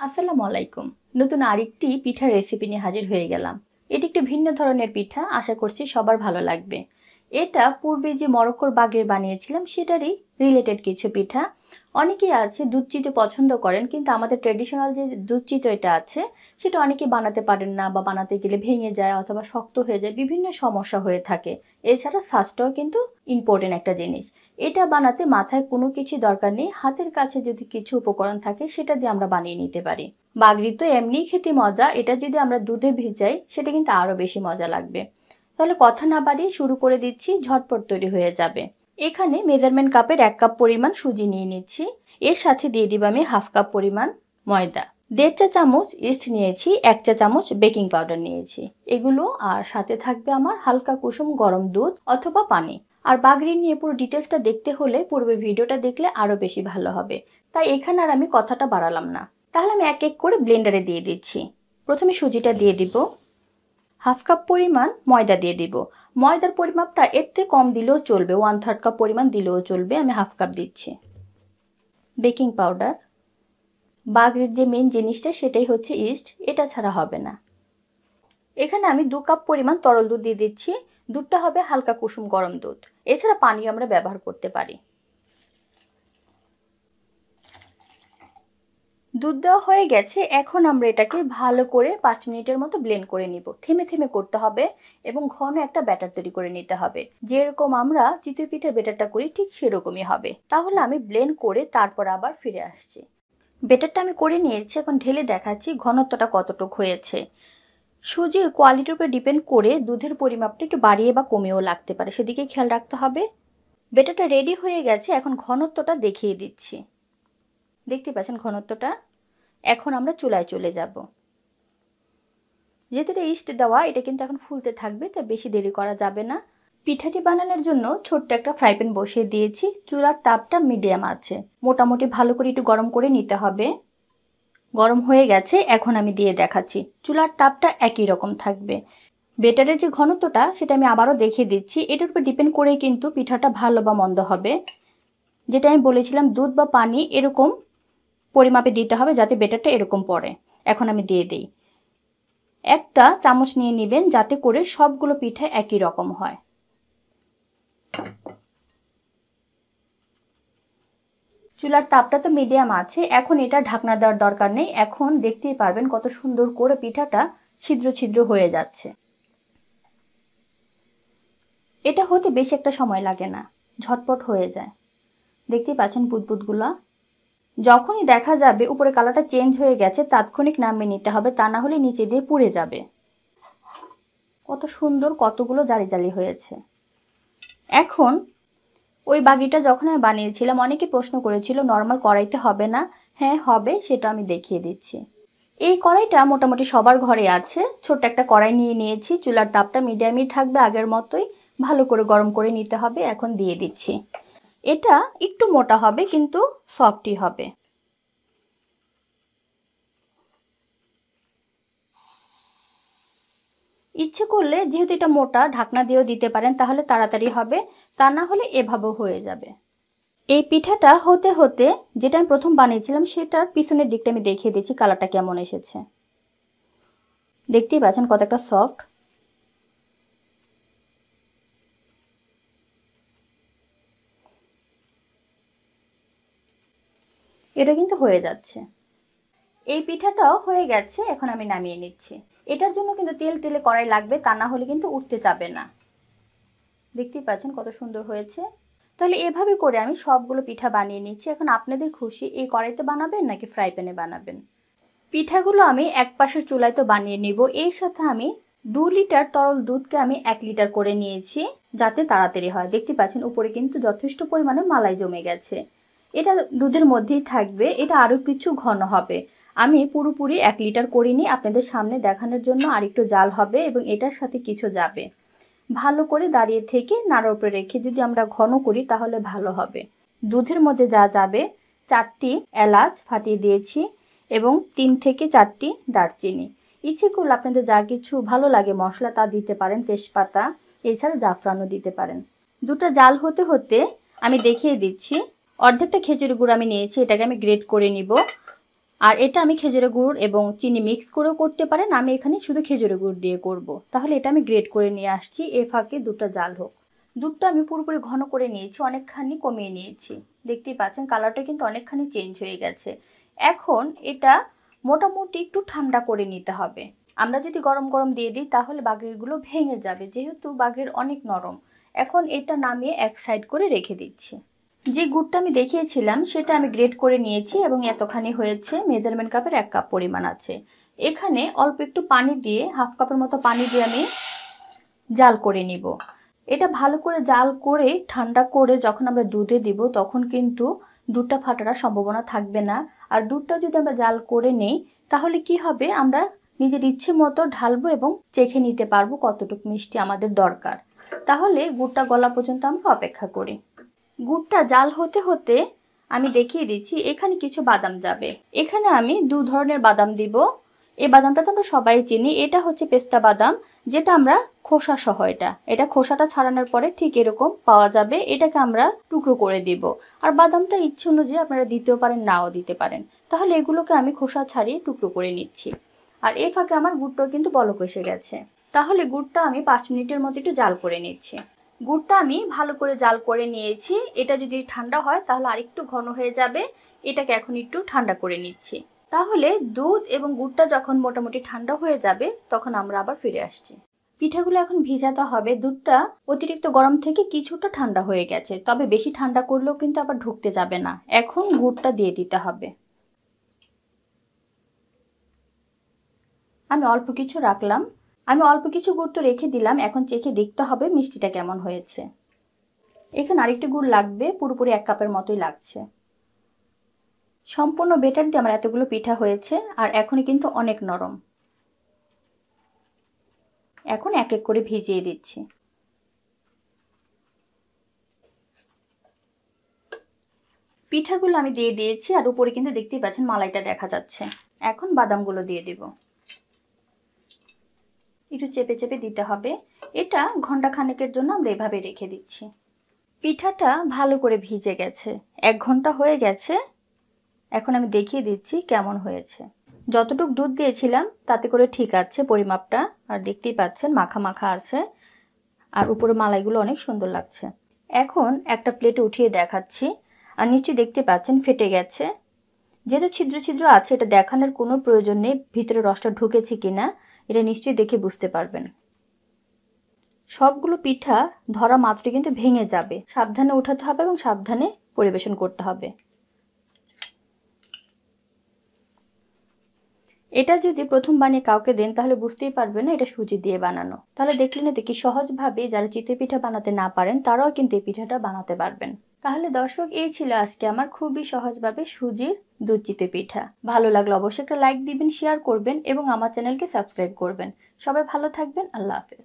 আসসালামু আলাইকুম। নতুন আরেকটি পিঠার রেসিপি নিয়ে হাজির হয়ে গেলাম। এটি একটি ভিন্ন ধরনের পিঠা, আশা করছি সবার ভালো লাগবে। এটা পূর্বে যে মরক্কোর বাগরির বানিয়েছিলাম সেটারই রিলেটেড কিছু পিঠা। অনেকেই আছে দুধ চিতই পছন্দ করেন, কিন্তু আমাদের ট্রেডিশনাল যে দুধ চিতই এটা আছে সেটা অনেকেই বানাতে পারেন না, বা বানাতে গেলে ভেঙে যায় অথবা শক্ত হয়ে যায়, বিভিন্ন সমস্যা হয়ে থাকে। এছাড়া স্বাস্থ্যও কিন্তু ইম্পর্টেন্ট একটা জিনিস। এটা বানাতে মাথায় কোনো কিছু দরকার নেই, হাতের কাছে যদি কিছু উপকরণ থাকে সেটা দিয়ে আমরা বানিয়ে নিতে পারি। বাগরি তো এমনিই খেতে মজা, এটা যদি আমরা দুধে ভিজাই সেটা কিন্তু আরো বেশি মজা লাগবে। তাহলে কথা না বাড়িয়ে শুরু করে দিচ্ছি, ঝটপট তৈরি হয়ে যাবে। এখানে মেজারমেন্ট কাপের 1 কাপ পরিমাণ সুজি নিয়ে নিচ্ছি। এর সাথে দিয়ে দিব আমি হাফ কাপ পরিমাণ ময়দা, 1.5 চা চামচ ইস্ট নিয়েছি, 1 চা চামচ বেকিং পাউডার নিয়েছি এগুলো, আর সাথে থাকবে আমার হালকা কুসুম গরম দুধ অথবা পানি। আর বাগরি নিয়ে পুরো ডিটেলসটা দেখতে হলে পূর্বের ভিডিওটা দেখলে আরো বেশি ভালো হবে, তাই এখানে আর আমি কথাটা বাড়ালাম না। তাহলে আমি এক এক করে ব্লেন্ডারে দিয়ে দিচ্ছি। প্রথমে সুজিটা দিয়ে দিব, হাফ কাপ পরিমাণ ময়দা দিয়ে দিব। ময়দার পরিমাপটা এর থেকে কম দিলেও চলবে, 1/3 কাপ পরিমাণ দিলেও চলবে, আমি হাফ কাপ দিচ্ছি। বেকিং পাউডার, বাগরির যে মেন জিনিসটা সেটাই হচ্ছে ইস্ট, এটা ছাড়া হবে না। এখানে আমি 2 কাপ পরিমাণ তরল দুধ দিয়ে দিচ্ছি। দুধটা হবে হালকা কুসুম গরম দুধ, এছাড়া পানিও আমরা ব্যবহার করতে পারি। দুধ দেওয়া হয়ে গেছে, এখন আমরা এটাকে ভালো করে 5 মিনিটের মতো ব্লেন্ড করে নিব। থেমে থেমে করতে হবে এবং ঘন একটা ব্যাটার তৈরি করে নিতে হবে। যেরকম আমরা চিতই পিঠার ব্যাটারটা করি ঠিক সেরকমই হবে। তাহলে আমি ব্লেন্ড করে তারপর আবার ফিরে আসছি। ব্যাটারটা আমি করে নিয়েছি, এখন ঢেলে দেখাচ্ছি ঘনত্বটা কতটুকু হয়েছে। সুজির কোয়ালিটির উপর ডিপেন্ড করে দুধের পরিমাপটা একটু বাড়িয়ে বা কমেও লাগতে পারে, সেদিকে খেয়াল রাখতে হবে। ব্যাটারটা রেডি হয়ে গেছে, এখন ঘনত্বটা দেখিয়ে দিচ্ছি। দেখতে পাচ্ছেন ঘনত্বটা। এখন আমরা চুলায় চলে যাব। যেহেতু এটা ইস্ট দেওয়া, এটা কিন্তু এখন ফুলতে থাকবে, তাই বেশি দেরি করা যাবে না। পিঠাটি বানানোর জন্য ছোট্ট একটা ফ্রাই প্যান বসিয়ে দিয়েছি। চুলার তাপটা মিডিয়াম আছে, মোটামুটি ভালো করে একটু গরম করে নিতে হবে। গরম হয়ে গেছে, এখন আমি দিয়ে দেখাচ্ছি। চুলার তাপটা একই রকম থাকবে। ব্যাটারের যে ঘনত্বটা সেটা আমি আবারও দেখিয়ে দিচ্ছি। এটার উপর ডিপেন্ড করে কিন্তু পিঠাটা ভালো বা মন্দ হবে। যেটা আমি বলেছিলাম দুধ বা পানি এরকম পরিমাপে দিতে হবে যাতে ব্যাটারটা এরকম পড়ে। এখন আমি দিয়ে দিই। একটা চামচ নিয়ে নেবেন যাতে করে সবগুলো পিঠা একই রকম হয়। চুলার তাপটা তো মিডিয়াম আছে, এখন এটা ঢাকনা দেওয়ার দরকার নেই। এখন দেখতেই পারবেন কত সুন্দর করে পিঠাটা ছিদ্র ছিদ্র হয়ে যাচ্ছে। এটা হতে বেশি একটা সময় লাগে না, ঝটপট হয়ে যায়। দেখতেই পাচ্ছেন বুদবুদগুলো। যখনই দেখা যাবে উপরে কালারটা চেঞ্জ হয়ে গেছে তাৎক্ষণিক নামিয়ে নিতে হবে, তা না হলে নিচে দিয়ে পুড়ে যাবে। কত সুন্দর কতগুলো জালি জালি হয়েছে। এখন ওই বাগরিটা যখন আমি বানিয়েছিলাম অনেকে প্রশ্ন করেছিল নর্মাল কড়াইতে হবে না। হ্যাঁ হবে, সেটা আমি দেখিয়ে দিচ্ছি। এই কড়াইটা মোটামুটি সবার ঘরে আছে। ছোট্ট একটা কড়াই নিয়ে নিয়েছি, চুলার তাপটা মিডিয়ামই থাকবে, আগের মতোই ভালো করে গরম করে নিতে হবে। এখন দিয়ে দিচ্ছি। এটা একটু মোটা হবে কিন্তু সফটই হবে। ইচ্ছে করলে যেহেতু এটা মোটা ঢাকনা দিয়েও দিতে পারেন, তাহলে তাড়াতাড়ি হবে, তা না হলে এভাবেও হয়ে যাবে। এই পিঠাটা হতে হতে যেটা আমি প্রথম বানিয়েছিলাম সেটার পিছনের দিকটা আমি দেখিয়ে দিচ্ছি কালারটা কেমন এসেছে। দেখতেই পাচ্ছেন কত একটা সফট। এটা কিন্তু হয়ে যাচ্ছে। এই পিঠাটাও হয়ে গেছে, এখন আমি নামিয়ে নিচ্ছি। এটার জন্য কিন্তু তেল তেলে কড়াই লাগবে, তা না হলে কিন্তু উঠতে যাবে না। দেখতেই পাচ্ছেন কত সুন্দর হয়েছে। তাহলে এভাবে করে আমি সবগুলো পিঠা বানিয়ে নিচ্ছি। এখন আপনাদের খুশি, এই কড়াইতে বানাবেন নাকি ফ্রাই প্যানে বানাবেন। পিঠাগুলো আমি এক পাশের চুলায় তো বানিয়ে নিব। এর সাথে আমি 2 লিটার তরল দুধকে আমি 1 লিটার করে নিয়েছি যাতে তাড়াতাড়ি হয়। দেখতে পাচ্ছেন উপরে কিন্তু যথেষ্ট পরিমাণে মালাই জমে গেছে। এটা দুধের মধ্যেই থাকবে, এটা আরো কিছু ঘন হবে। আমি পুরোপুরি 1 লিটার করিনি, আপনাদের সামনে দেখানোর জন্য আরেকটু জাল হবে এবং এটার সাথে কিছু যাবে। ভালো করে দাঁড়িয়ে থেকে নাড়ার উপরে রেখে যদি আমরা ঘন করি তাহলে ভালো হবে। দুধের মধ্যে যা যাবে 4টি এলাচ ফাটিয়ে দিয়েছি এবং 3 থেকে 4টি দারচিনি। ইচ্ছে করলে আপনাদের যা কিছু ভালো লাগে মশলা তা দিতে পারেন, তেজপাতা, এছাড়া জাফরানও দিতে পারেন। দুটো জাল হতে হতে আমি দেখিয়ে দিচ্ছি। অর্ধেকটা খেজুর গুড় আমি নিয়েছি, এটাকে আমি গ্রেট করে নিব। আর এটা আমি খেজুরের গুড় এবং চিনি মিক্স করেও করতে পারেন, আমি এখানে শুধু খেজুরের গুড় দিয়ে করব। তাহলে এটা আমি গ্রেট করে নিয়ে আসছি, এ ফাঁকে দুধটা জাল হোক। দুধটা আমি পুরোপুরি ঘন করে নিয়েছি, অনেকখানি কমিয়ে নিয়েছি। দেখতেই পাচ্ছেন কালারটা কিন্তু অনেকখানি চেঞ্জ হয়ে গেছে। এখন এটা মোটামুটি একটু ঠান্ডা করে নিতে হবে। আমরা যদি গরম গরম দিয়ে দিই তাহলে বাগড়িগুলো ভেঙে যাবে, যেহেতু বাগড়ির অনেক নরম। এখন এটা নামিয়ে এক সাইড করে রেখে দিচ্ছি। যে গুড়টা আমি দেখিয়েছিলাম সেটা আমি গ্রেট করে নিয়েছি এবং এতখানি হয়েছে, মেজারমেন্ট কাপের 1 কাপ পরিমাণ আছে। এখানে অল্প একটু পানি দিয়ে, হাফ কাপের মতো পানি দিয়ে আমি জাল করে নিব। এটা ভালো করে জাল করে ঠান্ডা করে যখন আমরা দুধে দিব তখন কিন্তু দুধটা ফাটার সম্ভাবনা থাকবে না। আর দুধটা যদি আমরা জাল করে নেই তাহলে কি হবে, আমরা নিজের ইচ্ছে মতো ঢালবো এবং চেখে নিতে পারবো কতটুকু মিষ্টি আমাদের দরকার। তাহলে গুড়টা গলা পর্যন্ত আমরা অপেক্ষা করি। গুড়টা জাল হতে হতে আমি দেখিয়ে দিচ্ছি এখানে কিছু বাদাম যাবে। এখানে আমি 2 ধরনের বাদাম দিব। এই বাদামটা তো আমরা সবাই চিনি, এটা হচ্ছে পেস্তা বাদাম, যেটা আমরা খোসা সহ, এটা খোসাটা ছাড়ানোর পরে ঠিক এরকম পাওয়া যাবে। এটাকে আমরা টুকরো করে দিব। আর বাদামটা ইচ্ছে অনুযায়ী আপনারা দিতেও পারেন, নাও দিতে পারেন। তাহলে এগুলোকে আমি খোসা ছাড়িয়ে টুকরো করে নিচ্ছি। আর এই ফাঁকে আমার গুড়টাও কিন্তু বলক এসে গেছে। তাহলে গুড়টা আমি 5 মিনিটের মতো একটু জাল করে নিচ্ছি। গুড়টা আমি ভালো করে জাল করে নিয়েছি। এটা যদি ঠান্ডা হয় তাহলে আরেকটু ঘন হয়ে যাবে। এটাকে এখন একটু ঠান্ডা করে নিচ্ছি। তাহলে দুধ এবং গুড়টা যখন মোটামুটি ঠান্ডা হয়ে যাবে তখন আমরা আবার ফিরে আসছি। পিঠাগুলো এখন ভিজাতে হবে। দুধটা অতিরিক্ত গরম থেকে কিছুটা ঠান্ডা হয়ে গেছে, তবে বেশি ঠান্ডা করলেও কিন্তু আবার ঢুকতে যাবে না। এখন গুড়টা দিয়ে দিতে হবে। আমি অল্প কিছু রাখলাম। আমি অল্প কিছু গুড় তো রেখে দিলাম, এখন চেখে দেখতে হবে মিষ্টিটা কেমন হয়েছে। এখানে আরেকটু গুড় লাগবে, পুরোপুরি 1 কাপের মতোই লাগছে। সম্পূর্ণ বেটার দিয়ে আমার এতগুলো পিঠা হয়েছে, আর এখনই কিন্তু অনেক নরম। এখন এক এক করে ভিজিয়ে দিচ্ছি। পিঠাগুলো আমি দিয়ে দিয়েছি, আর উপরে কিন্তু দেখতেই পাচ্ছেন মালাইটা দেখা যাচ্ছে। এখন বাদামগুলো দিয়ে দিব। একটু চেপে চেপে দিতে হবে। এটা ঘন্টা খানেকের জন্য আমরা এভাবে রেখে দিচ্ছি। পিঠাটা ভালো করে ভিজে গেছে, 1 ঘন্টা হয়ে গেছে। এখন আমি দেখিয়ে দিচ্ছি কেমন হয়েছে। যতটুকু দুধ দিয়েছিলাম তাতে করে ঠিক আছে পরিমাপটা, আর দেখতেই পাচ্ছেন মাখা মাখা আছে, আর উপরে মালাইগুলো অনেক সুন্দর লাগছে। এখন একটা প্লেটে উঠিয়ে দেখাচ্ছি, আর নিশ্চয়ই দেখতে পাচ্ছেন ফেটে গেছে। যেহেতু ছিদ্র ছিদ্র আছে, এটা দেখানোর কোনো প্রয়োজন নেই ভিতরে রসটা ঢুকেছে কিনা, এটা নিশ্চয়ই দেখে বুঝতে পারবেন। সবগুলো পিঠা ধরা মাত্রই কিন্তু ভেঙে যাবে, সাবধানে উঠাতে হবে এবং সাবধানে পরিবেশন করতে হবে। এটা যদি প্রথম বানিয়ে কাউকে দেন তাহলে বুঝতেই পারবে না এটা সুজি দিয়ে বানানো। তাহলে দেখলেন তো কি সহজভাবে যারা চিতই পিঠা বানাতে না পারেন তারাও কিন্তু এই পিঠাটা বানাতে পারবেন। তাহলে দর্শক, এই ছিল আজকে আমার খুবই সহজভাবে সুজির দুধ চিতই পিঠা। ভালো লাগলে অবশ্যই একটা লাইক দিবেন, শেয়ার করবেন এবং আমার চ্যানেলকে সাবস্ক্রাইব করবেন। সবাই ভালো থাকবেন। আল্লাহ হাফেজ।